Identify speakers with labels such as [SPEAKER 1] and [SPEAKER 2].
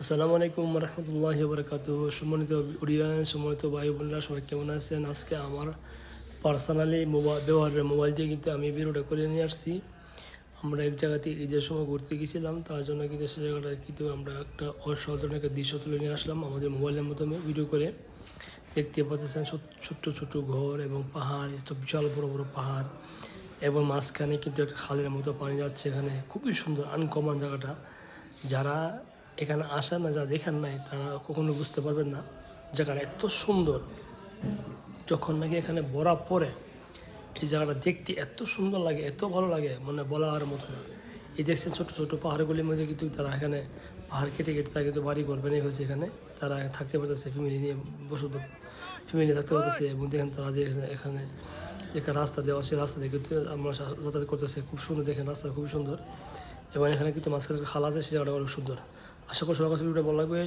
[SPEAKER 1] আসসালামু আলাইকুম রহমতুল্লাহি বারাকাতুহু। সম্মানিত অডিয়েন্স, সম্মানিত ভাই বোনেরা, সবাই কেমন আছেন? আজকে আমার পার্সোনালি ব্যবহারের মোবাইল দিয়ে কিন্তু আমি ভিডিওটা করে নিয়ে আসছি। আমরা এক জায়গাতে ঈদের সময় ঘুরতে গেছিলাম, তার জন্য কিন্তু সে জায়গাটা কিন্তু আমরা একটা অসাধারণ একটা দৃশ্য তুলে নিয়ে আসলাম আমাদের মোবাইলের মাধ্যমে ভিডিও করে। দেখতে পাচ্ছেন ছোট্ট ছোট্ট ঘর এবং পাহাড়, এত বিশাল বড় বড় পাহাড়, এবং মাঝখানে কিন্তু একটা খালের মতো পানি যাচ্ছে। এখানে খুবই সুন্দর আনকমন জায়গাটা। যারা এখানে আসেন না, যারা দেখেন নাই, তারা কখনো বুঝতে পারবেন না জায়গাটা এত সুন্দর। যখন নাকি এখানে বরফ পড়ে, এই জায়গাটা দেখতে এত সুন্দর লাগে, এত ভালো লাগে, মানে বলার মতো না। এই দেখছেন ছোটো ছোটো পাহাড়গুলির মধ্যে কিন্তু তারা এখানে পাহাড় কেটে কেটে তারা কিন্তু বাড়ি ঘর বেরিয়ে ফেলছে। এখানে তারা থাকতে পারতেছে, ফ্যামিলি নিয়ে ফ্যামিলি থাকতে পারতেছে। এবং দেখেন তারা যে এখানে একটা রাস্তা দেওয়া, সেই রাস্তা দিয়ে কিন্তু আমরা যাতায়াত করতেছে, খুব সুন্দর। দেখেন রাস্তা খুবই সুন্দর, এবং এখানে কিন্তু মাঝখানে খাল আছে, সেই জায়গাটা অনেক সুন্দর। আশা করি সবার কাছে ভিডিওটা ভালো লাগবে।